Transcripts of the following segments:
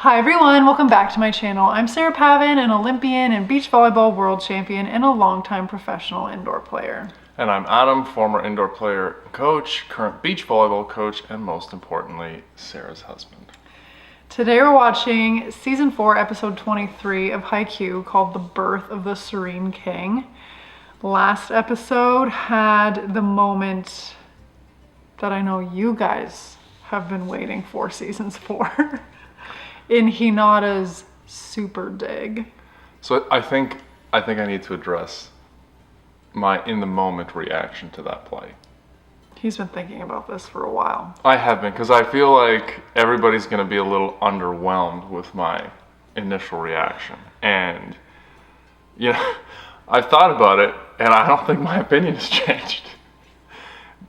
Hi everyone, welcome back to my channel. I'm Sarah Pavan, an Olympian and beach volleyball world champion and a longtime professional indoor player. And I'm Adam, former indoor player and coach, current beach volleyball coach, and most importantly, Sarah's husband. Today we're watching season 4, episode 23 of Haikyu called The Birth of the Serene King. Last episode had the moment that I know you guys have been waiting for seasons 4. In Hinata's super dig. So I think I need to address my in the moment reaction to that play. He's been thinking about this for a while. I have been, because I feel like everybody's going to be a little underwhelmed with my initial reaction. And, you know, I've thought about it, and I don't think my opinion has changed.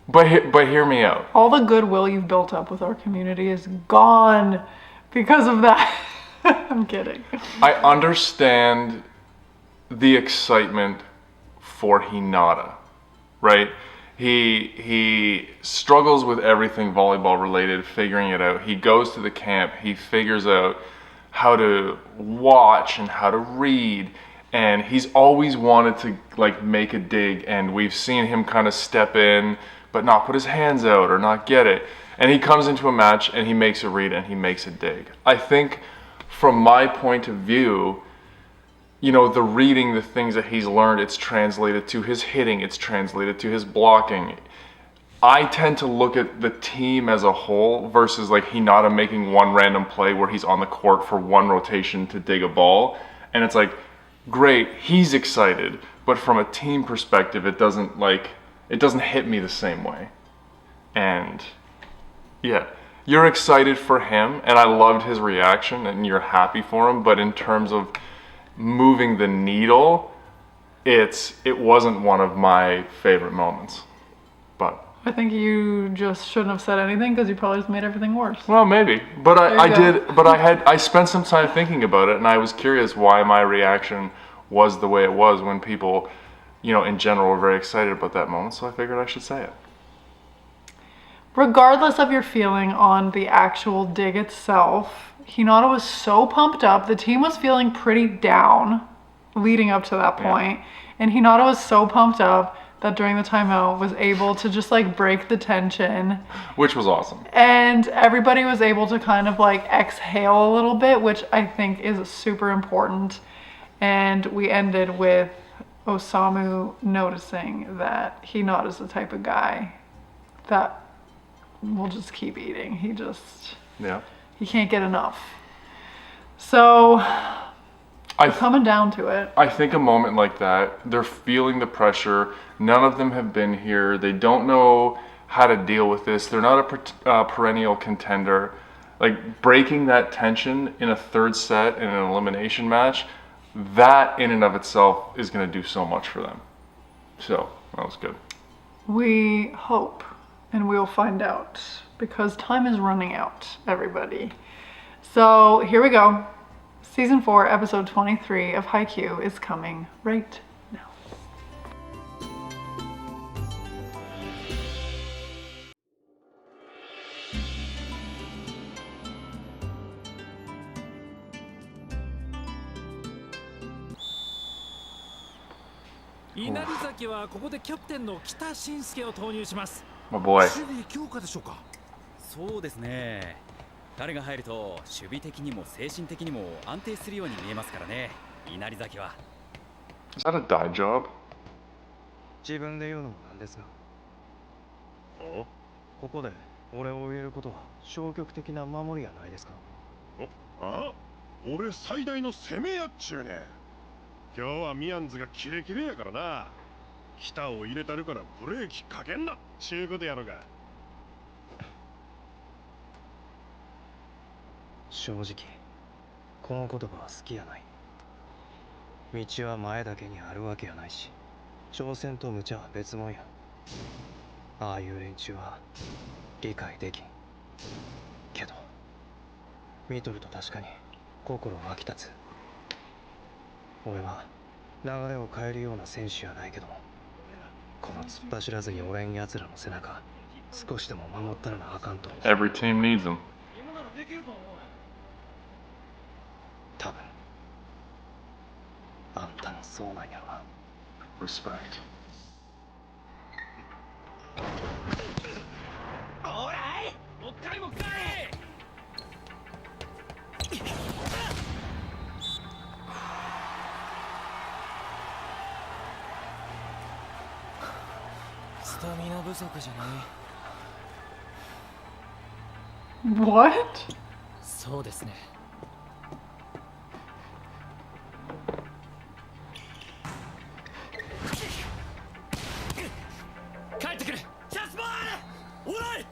But hear me out. All the goodwill you've built up with our community is gone because of that. I'm kidding. I understand the excitement for Hinata, right? He struggles with everything volleyball related, figuring it out. He goes to the camp, he figures out how to watch and how to read, and he's always wanted to like make a dig, and we've seen him kind of step in but not put his hands out or not get it. And he comes into a match and he makes a read and he makes a dig. I think from my point of view, you know, the reading, the things that he's learned, it's translated to his hitting, it's translated to his blocking. I tend to look at the team as a whole versus like Hinata making one random play where he's on the court for one rotation to dig a ball. And it's like, great, he's excited. But from a team perspective, it doesn't hit me the same way. And yeah, you're excited for him, and I loved his reaction, and you're happy for him, but in terms of moving the needle, it wasn't one of my favorite moments. But I think you just shouldn't have said anything because you probably just made everything worse. Well, maybe. But I spent some time thinking about it, and I was curious why my reaction was the way it was when people, you know, in general were very excited about that moment, so I figured I should say it. Regardless of your feeling on the actual dig itself, Hinata was so pumped up. The team was feeling pretty down leading up to that point. Yeah. And Hinata was so pumped up that during the timeout was able to just like break the tension. Which was awesome. And everybody was able to kind of like exhale a little bit, which I think is super important. And we ended with Osamu noticing that Hinata's the type of guy that will just keep eating. He can't get enough. So coming down to it, I think a moment like that, they're feeling the pressure. None of them have been here. They don't know how to deal with this. They're not a perennial contender. Like breaking that tension in a third set in an elimination match, that in and of itself is going to do so much for them. So that was good. We hope. And we'll find out because time is running out, everybody. So here we go. Season 4, episode 23 of Haikyu is coming right now. My boy. そうですね。彼が入ると守備的にも精神的にも安定するように見えますからね。稲荷崎は。Is that a dye job? 自分で言うのもなんですが。お？ここで俺を入れることは消極的な守りやないですか。あ？俺最大の攻めやっちゅうね。今日はミヤンズがキレキレやからな。北を入れたるからブレーキかけんなちゅうことやろが。正直この言葉は好きやない。道は前だけにあるわけやないし、挑戦と無茶は別物や。ああいう連中は理解できんけど、見とると確かに心湧き立つ。俺は流れを変えるような選手やないけども、この突っ走らずにおれんやつらの背中少しでも守ったらなあかんと。 Every team needs them. 多分あんたもそうなんやろな。 Respect. おらいもっかいもっかいスタミナ不足じゃない What? そうですね帰ってくるチャンスボールおらい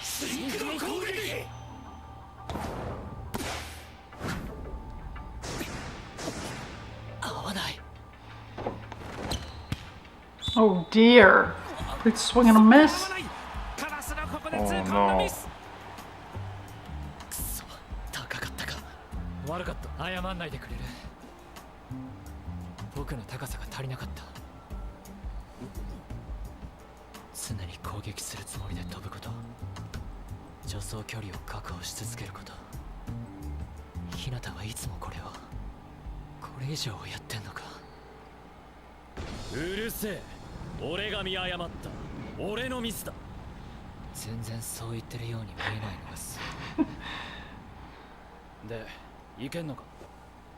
シンクロ攻撃合わない Oh dear. It's swing and a miss. カラスのここで Oh 痛恨の no. ミスくそ高かったか悪かった謝んないでくれる僕の高さが足りなかった常に攻撃するつもりで飛ぶこと助走距離を確保し続けること日向はいつもこれをこれ以上やってんのかうるせえ俺が見誤った俺のミスだ全然そう言ってるように見えないのですでいけんのか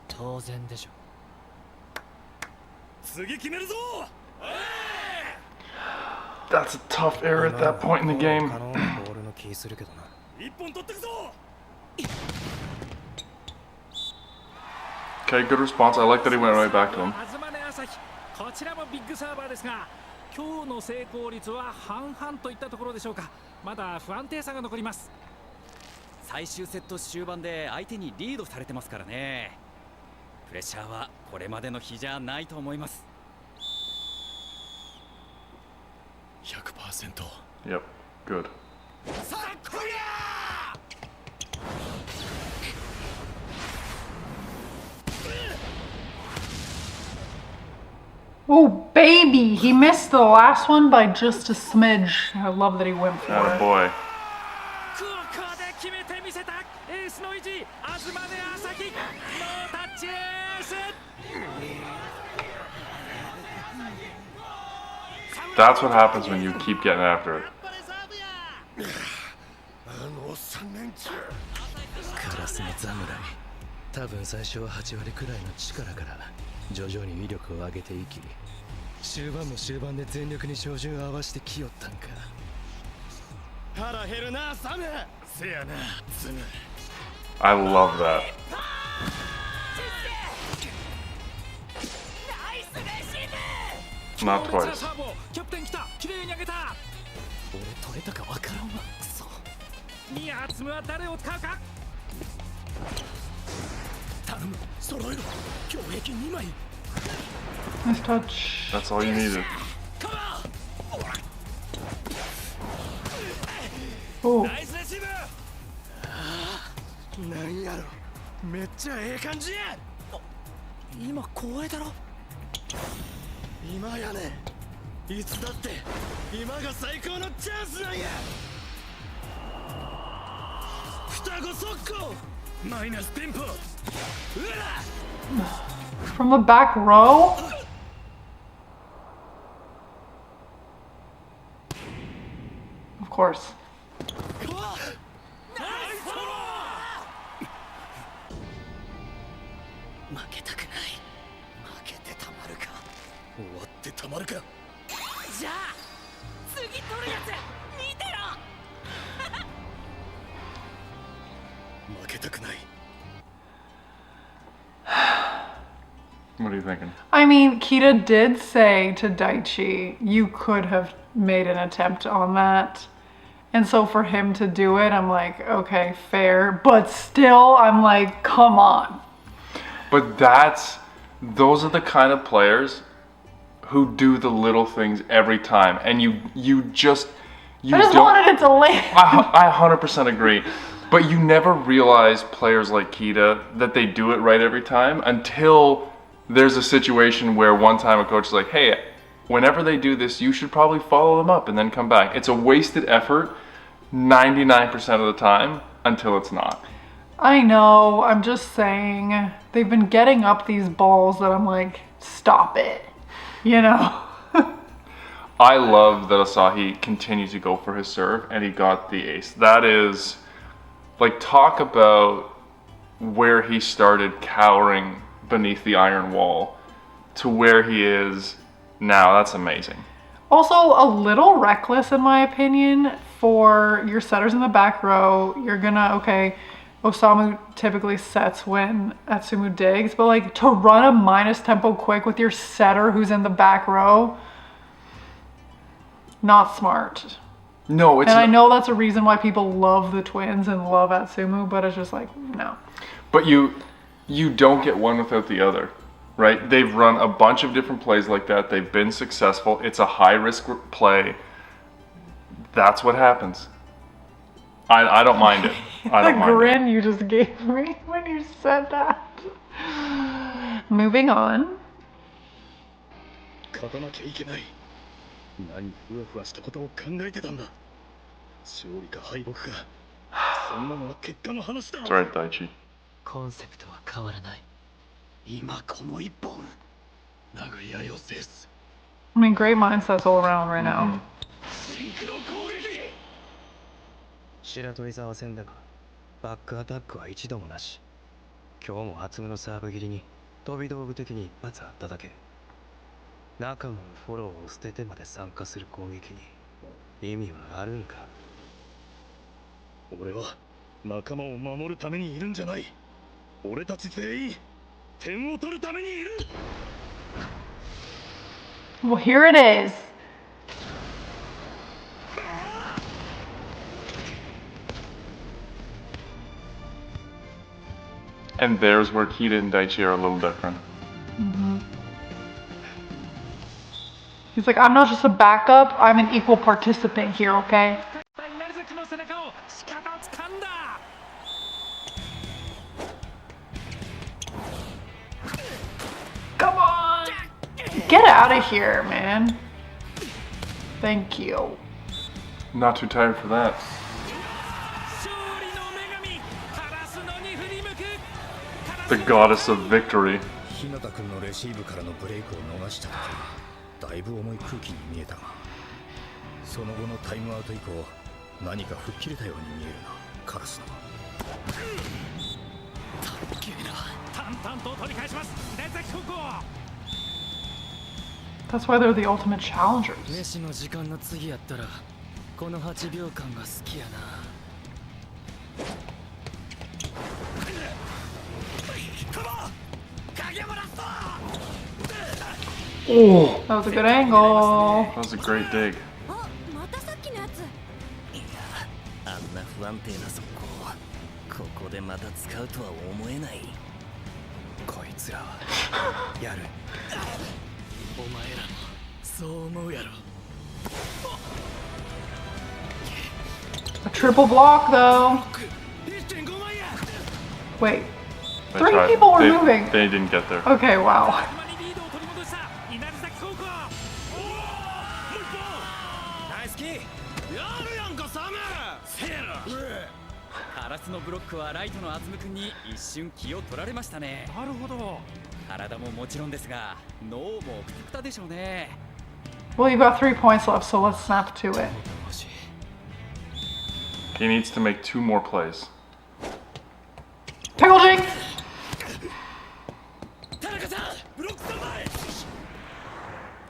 当然でしょ次決めるぞ That's a tough error at that point in the game. 可能なボールの気するけどな。一本取ってくぞ Okay, good response. I like that he went right back to him. こちらもビッグサーバーですが、今日の成功率は半々といったところでしょうか。まだ不安定さが残ります。最終セット終盤で相手にリードされてますからねプレッシャーはこれまでの比じゃないと思います 100%。 Yep, good. さあこりゃ Oh baby, he missed the last one by just a smidge. I love that he went for Atta it. boy. ここで決めてみせたエースの意地、東根朝日、ノータッチエース。 That's what happens when you keep getting after it. あの3年中カラスの侍多分最初は8割くらいの力から徐々に威力を上げていき終盤も終盤で全力に照準を合わせてきよったんか腹減るなサムせやなズム I love that. ナイスレシーブ Not 強烈な twice. サーブをキャプテン来た、綺麗に上げた。俺取れたかわからんわクソミアツムは誰を使うか。頼む揃えろ強撃2枚 Nice touch. That's all you needed. Oh, ナイスレシーブ。なんやろめっちゃええ感じや今光栄だろ今やねいつだって今が最高のチャンスなんや双子速攻マイナステンポうわ from the back row? Of course. 負けたくない負けてたまるか終わってたまるかじゃあ次取るやつ見てろ負けたくない What are you thinking? I mean, Kita did say to Daichi, you could have made an attempt on that. And so for him to do it, I'm like, okay, fair. But still, I'm like, come on. But those are the kind of players who do the little things every time, and you I just don't. wanted it to land. I 100% agree, but you never realize players like Kita that they do it right every time until there's a situation where one time a coach is like, "Hey, whenever they do this, you should probably follow them up and then come back." It's a wasted effort 99% of the time until it's not. I know, I'm just saying. They've been getting up these balls that I'm like, stop it. You know? I love that Asahi continued to go for his serve and he got the ace. That is, like, talk about where he started cowering beneath the iron wall to where he is now. That's amazing. Also, a little reckless in my opinion for your setters in the back row. You're gonna, okay, Osamu typically sets when Atsumu digs, but like to run a minus tempo quick with your setter who's in the back row, not smart. No, it's and I know that's a reason why people love the twins and love Atsumu, but it's just like, no. But you don't get one without the other, right? They've run a bunch of different plays like that. They've been successful. It's a high risk play. That's what happens. I don't mind it. I don't mind the grin you just gave me when you said that. Moving on. 勝たなきゃいけない。何ふわふわしたことを考えてたんだ。勝利か敗北か。そんなのは結果の話だ。That's right, Daichi. コンセプトは変わらない。今この一本。長い愛を制す。I mean, great mindsets all around right now. シンクロ攻撃。白鳥沢戦だが、バックアタックは一度もなし。今日も初夢のサーブ切りに飛び道具的に一発あっただけ。仲間のフォローを捨ててまで参加する攻撃に意味はあるんか。俺は仲間を守るためにいるんじゃない。俺たち全員点を取るためにいる。Well, here it is. And there's where Kita and Daichi are a little different. He's like, I'm not just a backup, I'm an equal participant here, okay? Come on! Get out of here, man. Thank you. Not too tired for that. The goddess of victory. 日向君のレシーブからのブレイクを逃した時、だいぶ重い空気に見えたが、その後のタイムアウト以降、何か吹っ切れたように見えるな、カラスの。淡々と取り返します。連続高校。That's why they're the ultimate challengers. 飯の時間の次やったら、この8秒間が好きやな。Oh, That was a good angle. that was a great dig. またさっきのやつ。いや、あんな不安定な速攻、ここでまた使うとは思えない。こいつらはやる。お前らもそう思うやろ。A triple block though. Wait, They three tried- people were they- moving. They didn't get there. Okay, wow. リードを取り戻した稲荷崎高校。ナイスキー。やるやんかサム。せやろ。カラスのブロックはライトのアズム君に一瞬気を取られましたね。なるほど。体ももちろんですが、脳もくたくたでしょうね。Well, you've got 3 points left, so let's snap to it. He needs to make 2 more plays. Pickle Jinx!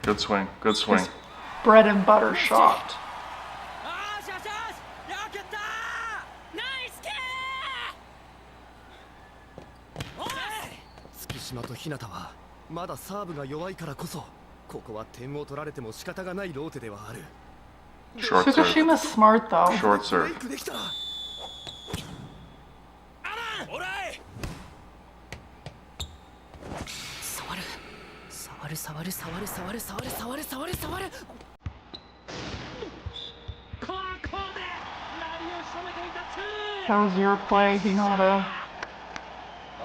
Good swing. Good swing. His bread and butter shot. 月島と日向はまだサーブが弱いからこそ、ここは点を取られても仕方がないローテではある。 Short serve. Tsukushima's smart though. Short serve. できた。オライ。触る触る触る触る触る触る触る触る触る。ここで何を仕留めていたつ。 That was your play, Hinata.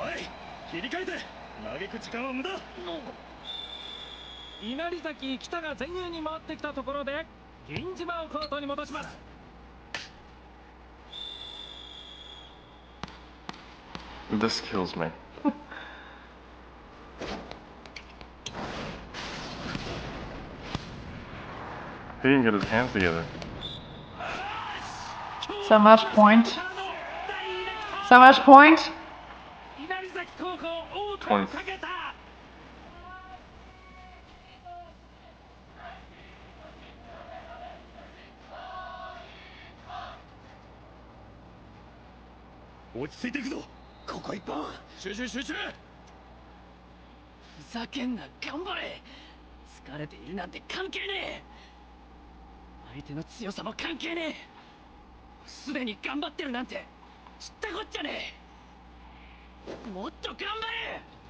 おい、切り替えて。投げ口間は無駄。稲荷崎北が前衛に回ってきたところで銀島をコートに戻します。This kills me. He didn't get his hands together. So much point. So much point. 20.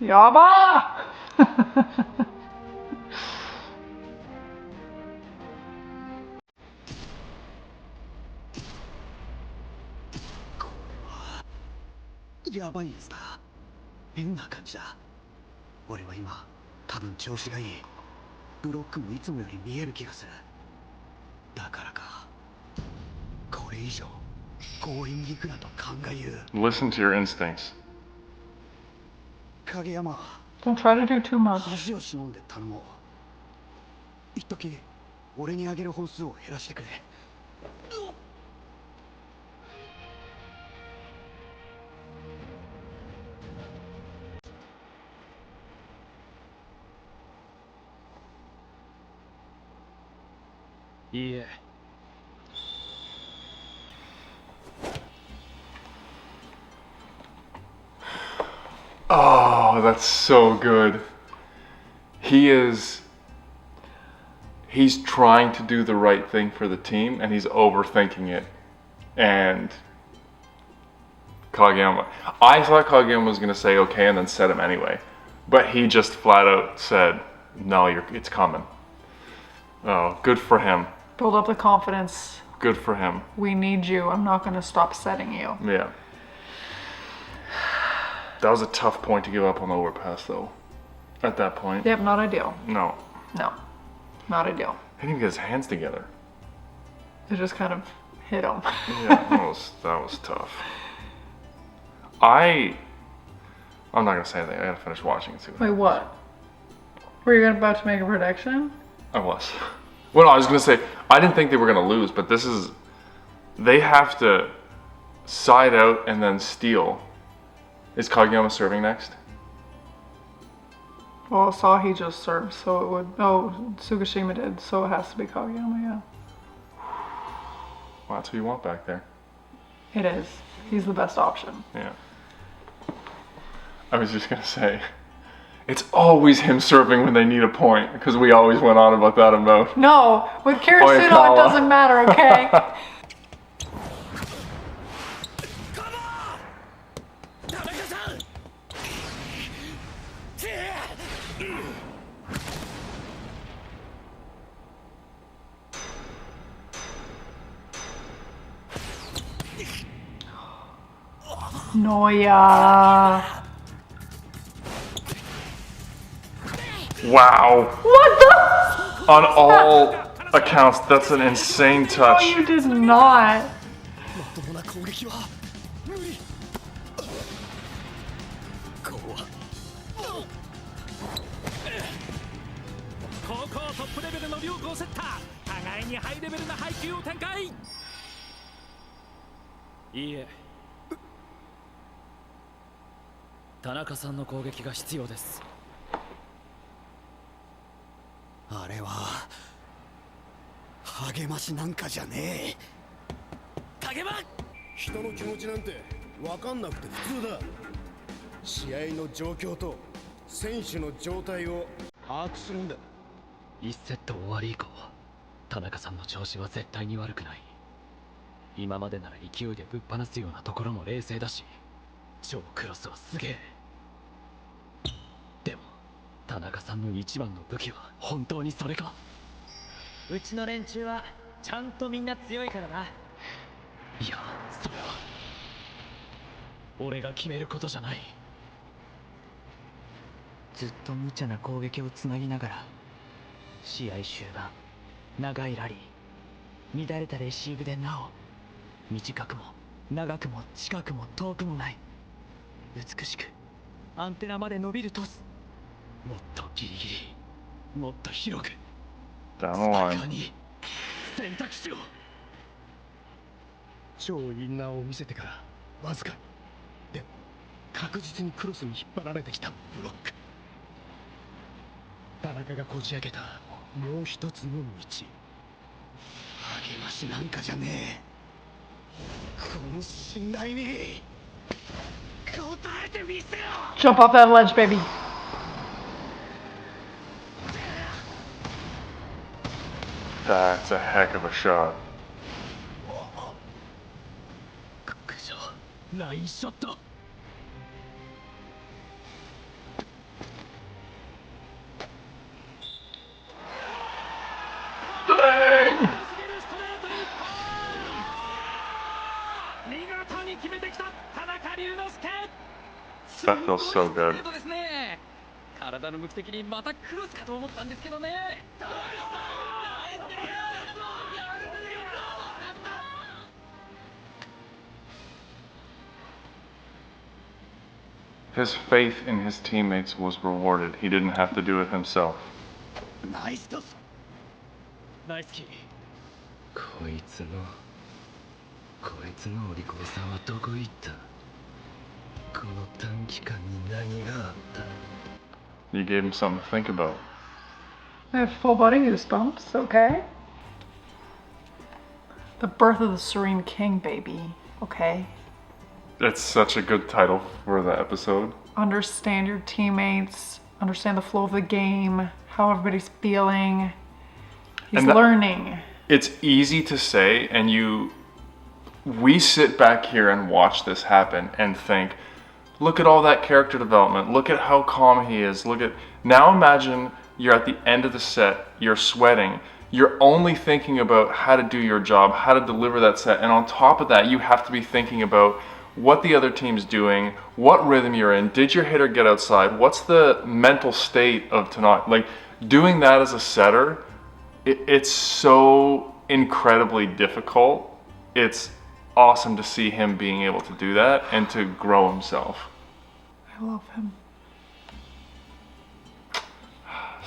Yaba! Listen to your instincts. Don't try to do too much. 一時俺にあげる本数を減らしてくれ。いいえ。 Oh, that's so good. He's trying to do the right thing for the team and he's overthinking it. And Kageyama, I thought Kageyama was going to say okay and then set him anyway. But he just flat out said, no, it's coming. Oh, good for him. Build up the confidence. Good for him. We need you. I'm not going to stop setting you. Yeah. That was a tough point to give up on the overpass, though. At that point. Yep, not ideal. No. No, not ideal. He didn't even get his hands together. It just kind of hit him. Yeah, that was tough. I'm not gonna say anything. I gotta finish watching and see. Wait, what? Were you about to make a prediction? I was. Well, no, I was gonna say I didn't think they were gonna lose, but they have to side out and then steal. Is Kageyama serving next? Well, I saw he just served, so it would. Oh, Tsukishima did, so it has to be Kageyama, yeah. Well, that's who you want back there. It is. He's the best option. Yeah. I was just gonna say, it's always him serving when they need a point, because we always went on about that about. No, with Kirisuno it doesn't matter, okay? Noya. Wow. What the? On all accounts, that's an insane touch. No, you did not. Yeah. 田中さんの攻撃が必要です。あれは励ましなんかじゃねえ。励ま。人の気持ちなんて分かんなくて普通だ。試合の状況と選手の状態を把握するんだ。1セット終わり以降、田中さんの調子は絶対に悪くない。今までなら勢いでぶっ放すようなところも冷静だし、超クロスはすげえ。でも田中さんの一番の武器は本当にそれか。うちの連中はちゃんとみんな強いからな。いや、それは俺が決めることじゃない。ずっと無茶な攻撃をつなぎながら、試合終盤長いラリー、乱れたレシーブでなお短くも長くも近くも遠くもない美しくアンテナまで伸びるトス。もっとギリギリ、もっと広く、 Down the スパイ line. カーに選択肢を。超インナーを見せてからわずかに、でも確実にクロスに引っ張られてきたブロック。田中がこじ開けたもう一つの道。励ましなんかじゃねえ。この信頼に応えてみせろ。 Jump off that ledge, baby. That's a heck of a shot. 苦情ラインショット。 That feels so good. 体の向き的にまたクロスかと思ったんですけどね。 His faith in his teammates was rewarded. He didn't have to do it himself. ナイストス。ナイスキー。こいつのお利口さんはどこ行った？この短期間に何があった？ You gave him something to think about. I have full body goosebumps, okay? The birth of the Serene King, baby, okay? That's such a good title for the episode. Understand your teammates, understand the flow of the game, how everybody's feeling. He's learning. It's easy to say, and we sit back here and watch this happen and think, look at all that character development, look at how calm he is, now imagine you're at the end of the set, you're sweating, you're only thinking about how to do your job, how to deliver that set, and on top of that, you have to be thinking about what the other team's doing, what rhythm you're in, did your hitter get outside, what's the mental state of tonight, doing that as a setter, it's so incredibly difficult. It's awesome to see him being able to do that and to grow himself. I love him.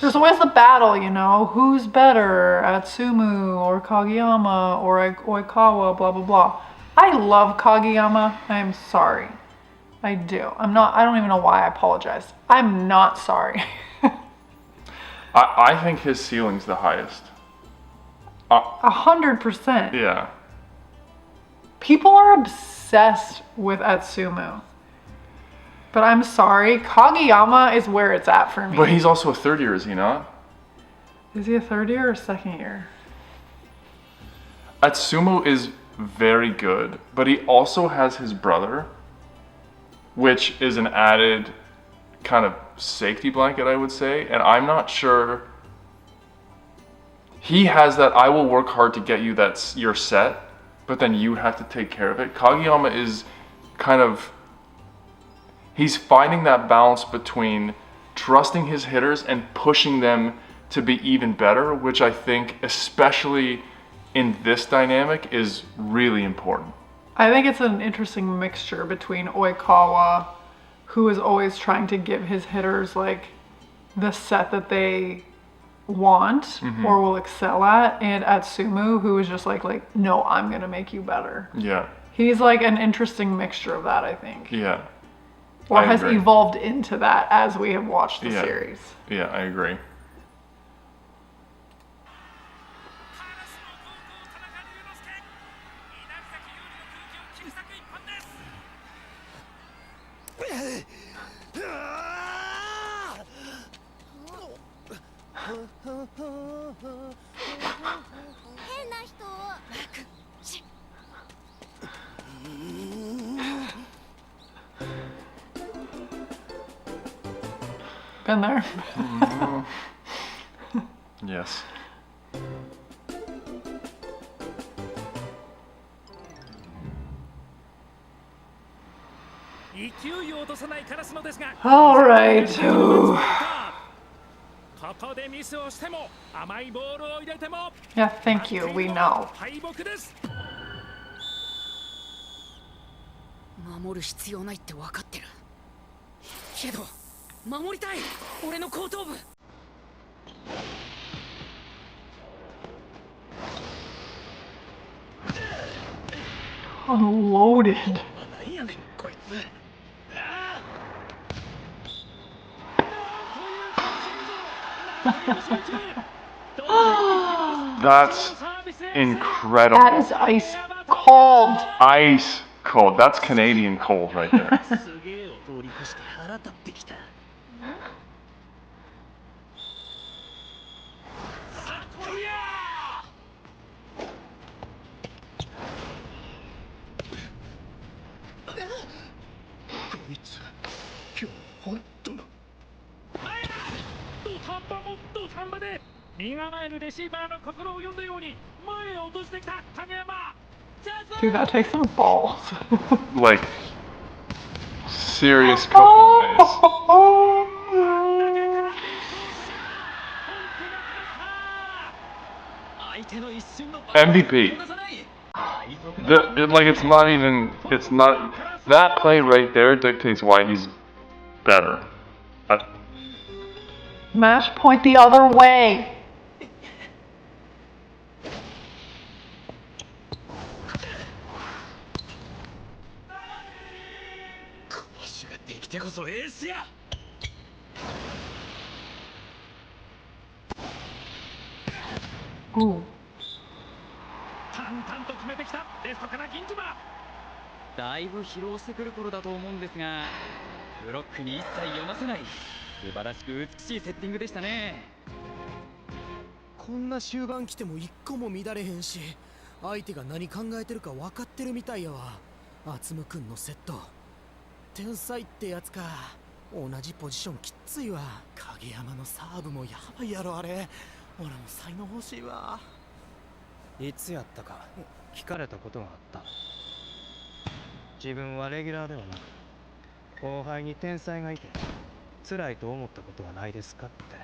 There's always the battle, you know, who's better, Atsumu or Kageyama or Oikawa, blah, blah, blah. I love Kageyama. I'm sorry. I do. I don't even know why I apologize. I'm not sorry. I think his ceiling's the highest. 100%. Yeah. People are obsessed with Atsumu. But I'm sorry, Kageyama is where it's at for me. But he's also a third year, is he not? Is he a third year or second year? Atsumu is very good, but he also has his brother, which is an added kind of safety blanket, I would say. And I'm not sure. He has that, I will work hard to get you your set, but then you have to take care of it. Kageyama is kind of, he's finding that balance between trusting his hitters and pushing them to be even better, which I think, especially in this dynamic, is really important. I think it's an interesting mixture between Oikawa, who is always trying to give his hitters the set that they want or will excel at, and Atsumu, who is just no, I'm gonna make you better. Yeah. He's an interesting mixture of that, I think. Yeah. Or I has agree. evolved into that as we have watched the series. Yeah, I agree. Been there. Yes. All right. Yeah, thank you. We know. 守る必要ないって分かってる。けど守りたい俺の後頭部。 Unloaded. That's incredible. That is ice cold. Ice cold. That's Canadian cold right there. Dude, that takes some balls. Like, serious cojones. MVP. Like, it's not even, it's not, that play right there dictates why he's better. Match point the other way. Ooh. 淡々と決めてきた。レフトから銀島。だいぶ疲労してくる頃だと思うんですが、ブロックに一切読ませない素晴らしく美しいセッティングでしたね。こんな終盤来ても一個も乱れへんし、相手が何考えてるか分かってるみたいやわ。あつむくんのセット天才ってやつか。同じポジションきっついわ。影山のサーブもやばいやろあれ。俺も才能欲しいわ。いつやったか聞かれたことがあった。自分はレギュラーではなく後輩に天才がいて辛いと思ったことはないですかって。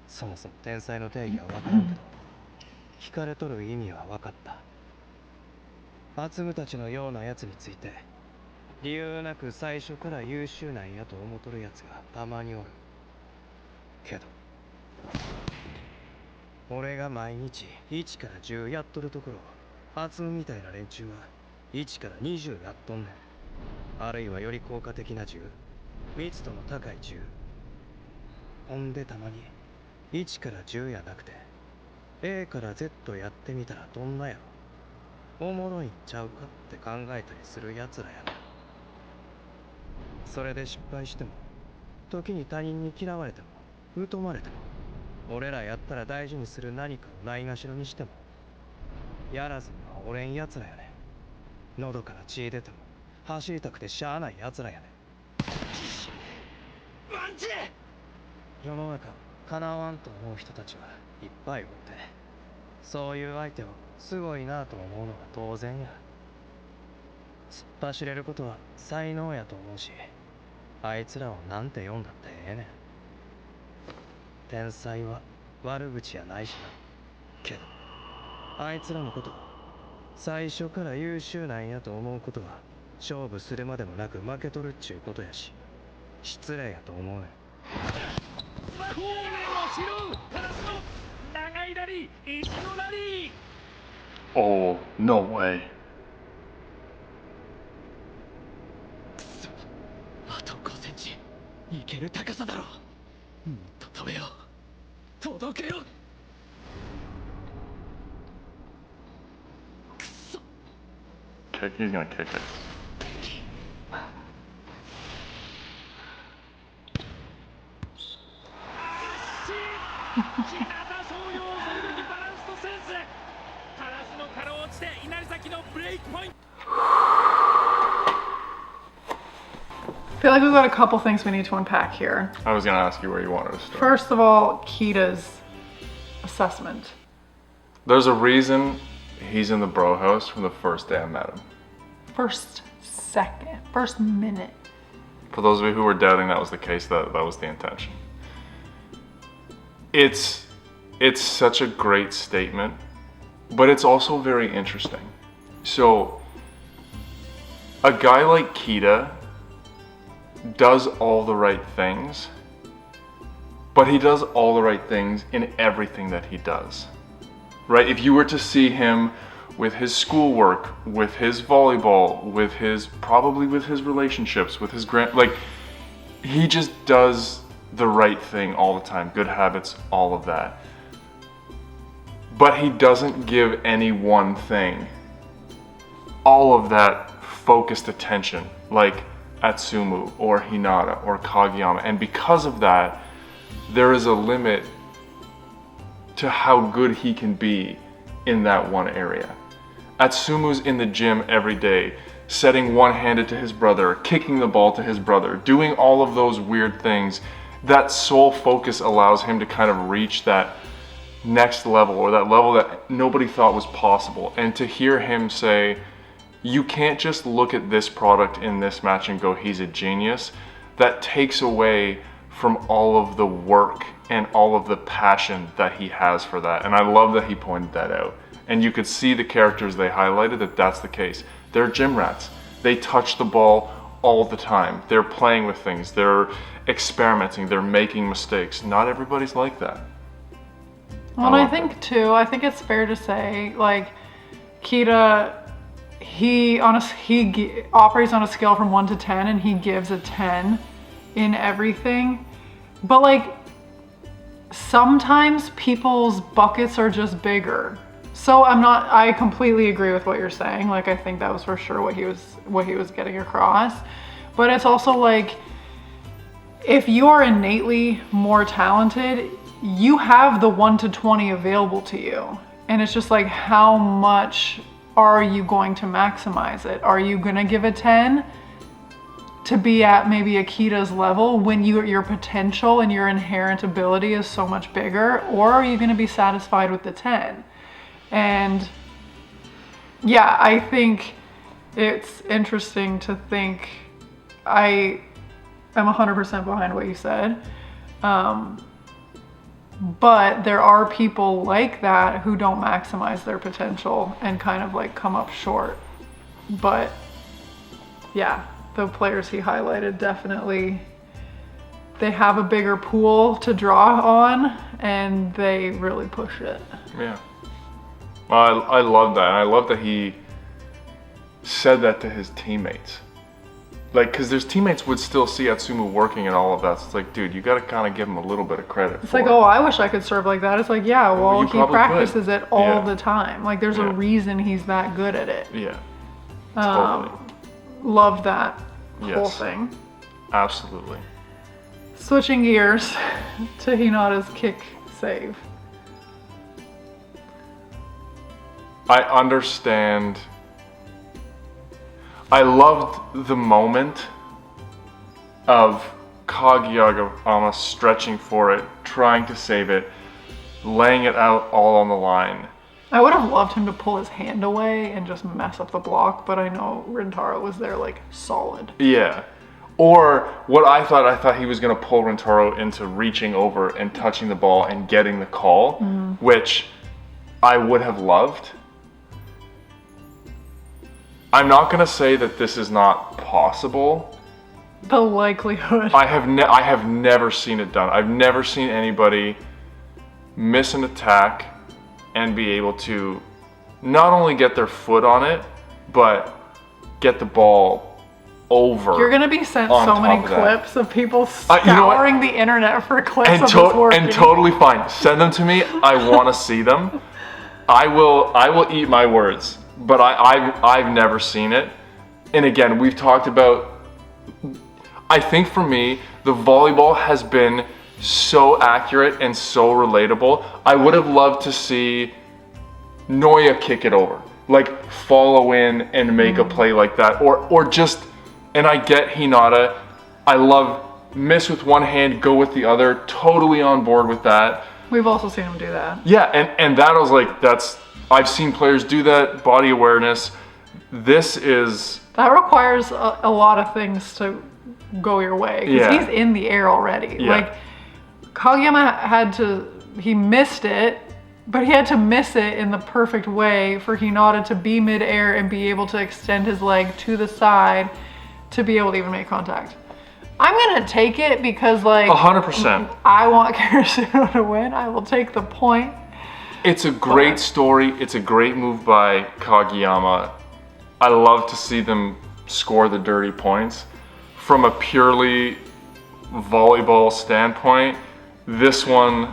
そもそも天才の定義は分からんけど聞かれとる意味は分かった。アツムたちのようなやつについて理由なく最初から優秀なんやと思っとるやつがたまにおるけど、俺が毎日1から10やっとるところ、アツムみたいな連中は1から20やっとんねん。あるいはより効果的な10、密度の高い10。ほんでたまに1から10やなくて A から Z やってみたらどんなやろ、おもろいんちゃうかって考えたりするやつらやねん。それで失敗しても、時に他人に嫌われても疎まれても、俺らやったら大事にする何かをないがしろにしてもやらずにはおれんやつらやねん。喉から血出ても走りたくてしゃあないやつらやねん。ワンチ世の中かなわんと思う人たちはいっぱいおって、そういう相手をすごいなと思うのが当然や。突っ走れることは才能やと思うし、あいつらをなんて呼んだってええねん。天才は悪口やないしな。けどあいつらのこと最初から優秀なんやと思うことは勝負するまでもなく負けとるっちゅうことやし、失礼やと思うねん。孔明の城ガラスの長いラリー、石のラリー。 Oh, no way. あと5センチいける高さだろ。もっと飛べよ、届けよ。くそ。 He's gonna kick it. 日向翔陽、その時バランスとセンス。カラスの殻落ちて稲荷崎のブレイクポイント。 I feel like we've got a couple things we need to unpack here. I was gonna ask you where you wanted to start. First of all, Kita's assessment. There's a reason he's in the bro house from the first day I met him. First second, first minute. For those of you who were doubting that was the case, that was the intention. It's such a great statement, but it's also very interesting. So, a guy like Kita does all the right things, but he does all the right things in everything that he does, right? If you were to see him with his schoolwork, with his volleyball, with his relationships, with his he just does the right thing all the time, good habits, all of that. But he doesn't give any one thing all of that focused attention like Atsumu or Hinata or Kageyama. And because of that, there is a limit to how good he can be in that one area. Atsumu's in the gym every day, setting one-handed to his brother, kicking the ball to his brother, doing all of those weird things. That sole focus allows him to kind of reach that next level, or that level that nobody thought was possible. And to hear him say, you can't just look at this product in this match and go, he's a genius, that takes away from all of the work and all of the passion that he has for that. And I love that he pointed that out. And you could see the characters they highlighted that that's the case. They're gym rats. They touch the ball all the time. They're playing with things. They're experimenting. They're making mistakes. Not everybody's like that. Well, I think too, I think it's fair to say, like, Kita, he operates on a scale from 1 to 10 and he gives a 10 in everything. But like, sometimes people's buckets are just bigger. So I completely agree with what you're saying. Like, I think that was for sure what he was getting across. But it's also like, if you are innately more talented, you have the 1 to 20 available to you. And it's just like, how much are you going to maximize it? Are you gonna give a 10 to be at maybe Akita's level when your potential and your inherent ability is so much bigger? Or are you gonna be satisfied with the 10? And yeah, I think it's interesting to think, I am 100% behind what you said. But there are people like that who don't maximize their potential and kind of like come up short. But yeah, the players he highlighted definitely, they have a bigger pool to draw on and they really push it. Yeah. Well, I love that. And I love that he said that to his teammates. Like, because his teammates would still see Atsumu working and all of that. So it's like, dude, you got to kind of give him a little bit of credit. It's like, oh, I wish I could serve like that. It's like, yeah, well, he practices it all the time. Like, there's a reason he's that good at it. Yeah. Totally. Love that whole thing. Absolutely. Switching gears to Hinata's kick save. I understand. I loved the moment of Kageyama stretching for it, trying to save it, laying it out all on the line. I would have loved him to pull his hand away and just mess up the block, but I know Rintaro was there like solid. Yeah. Or what I thought he was going to pull Rintaro into reaching over and touching the ball and getting the call, which I would have loved. I'm not going to say that this is not possible. The likelihood. I have never seen it done. I've never seen anybody miss an attack and be able to not only get their foot on it, but get the ball over. You're going to be sent so many clips of people scouring the internet for clips of this working. And totally fine. Send them to me. I want to see them. I will eat my words. But I've never seen it. And again, we've talked about, I think for me, the volleyball has been so accurate and so relatable. I would have loved to see Noya kick it over. Like, follow in and make a play like that. Or just, and I get Hinata, I love miss with one hand, go with the other. Totally on board with that. We've also seen him do that. Yeah, and that was like, I've seen players do that, body awareness. That requires a lot of things to go your way. Because he's in the air already. Yeah. Like, Kageyama he missed it, but he had to miss it in the perfect way for Hinata to be midair and be able to extend his leg to the side to be able to even make contact. I'm gonna take it because like 100%. I want Kishimoto to win. I will take the point. It's a great story. It's a great move by Kageyama. I love to see them score the dirty points. From a purely volleyball standpoint, this one,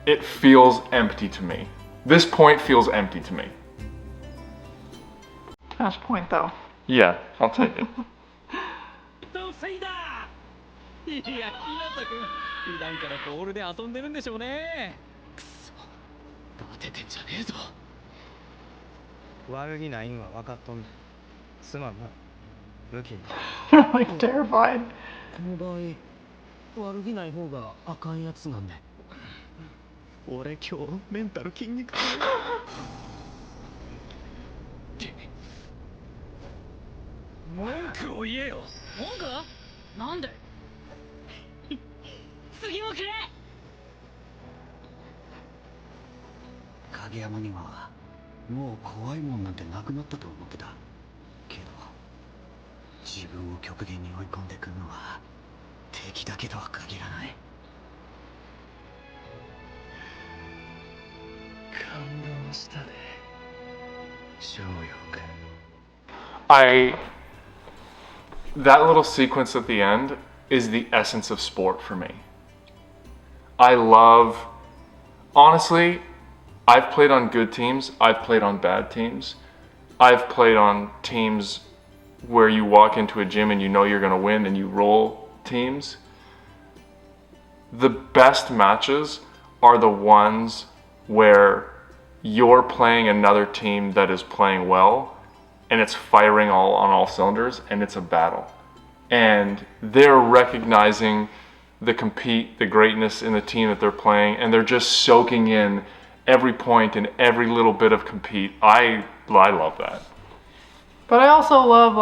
it feels empty to me. This point feels empty to me. Match point though. Yeah, I'll take it. いや、ひなたくん、普段からボールで遊んでるんでしょうね。くそ、当ててんじゃねえぞ。悪気ないんは分かっとんねん。すまんな。武器に。They're like terrified. この場合悪気ない方があかんやつなんで。俺今日メンタル筋肉痛。文句を言えよ。文句？なんで？次もくれ。影山にはもう怖いもんなんてなくなったと思ってたけど、自分を極限に追い込んでくるのは敵だけとは限らない。感動したね。翔陽君。That little sequence at the end is the essence of sport for me. Honestly, I've played on good teams, I've played on bad teams. I've played on teams where you walk into a gym and you know you're gonna win and you roll teams. The best matches are the ones where you're playing another team that is playing well and it's firing on all cylinders and it's a battle. And they're recognizing the greatness in the team that they're playing, and they're just soaking in every point and every little bit of compete. I love that. But I also love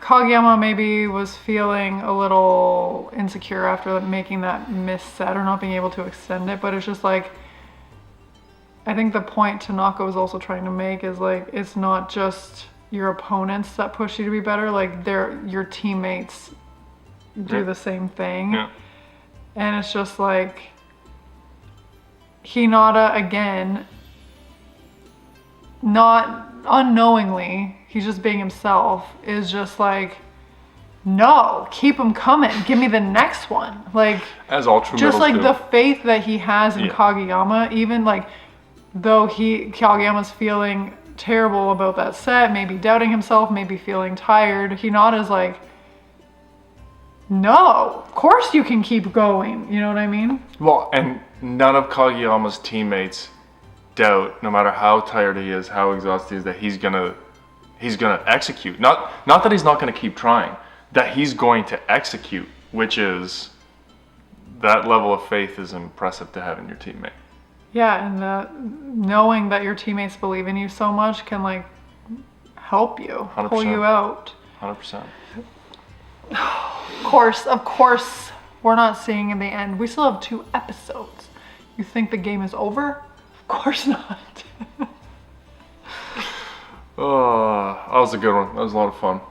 Kageyama maybe was feeling a little insecure after making that miss set or not being able to extend it, but it's just like, I think the point Tanaka was also trying to make is like, it's not just your opponents that push you to be better, like your teammates do the same thing. Yeah. And it's just like, Hinata again, not unknowingly, he's just being himself, is just like, no, keep him coming, give me the next one. Like, as all true just like do. the faith that he has in Kageyama, even like though Kageyama's feeling terrible about that set, maybe doubting himself, maybe feeling tired, Hinata's like, no, of course you can keep going, you know what I mean? Well, and none of Kageyama's teammates doubt, no matter how tired he is, how exhausted he is, that he's gonna execute. Not that he's not gonna keep trying, that he's going to execute, which is, that level of faith is impressive to have in your teammate. Yeah, and knowing that your teammates believe in you so much can like help you, 100%. pull you out. 100%. Of course, we're not seeing in the end. We still have 2 episodes. You think the game is over? Of course not. Oh, that was a good one. That was a lot of fun.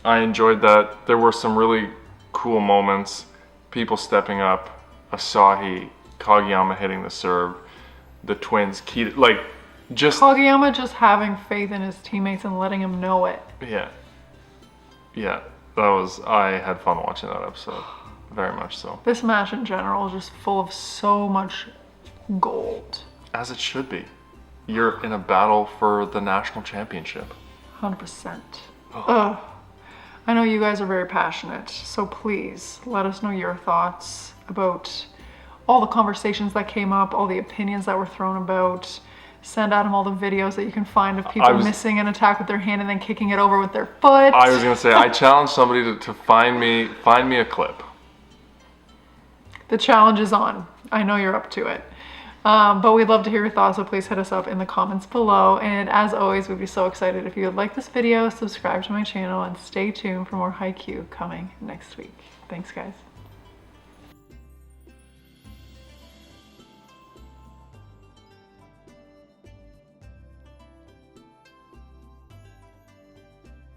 I enjoyed that. There were some really cool moments. People stepping up. Asahi, Kageyama hitting the serve. The twins, Kageyama just having faith in his teammates and letting him know it. Yeah, I had fun watching that episode, very much so. This match in general is just full of so much gold. As it should be. You're in a battle for the national championship. 100%. Ugh. I know you guys are very passionate, so please let us know your thoughts about all the conversations that came up, all the opinions that were thrown about. Send Adam all the videos that you can find of people missing an attack with their hand and then kicking it over with their foot. I was gonna say, I challenge somebody to find me a clip. The challenge is on. I know you're up to it. But we'd love to hear your thoughts, so please hit us up in the comments below. And as always, we'd be so excited if you would like this video, subscribe to my channel, and stay tuned for more Haikyu coming next week. Thanks, guys.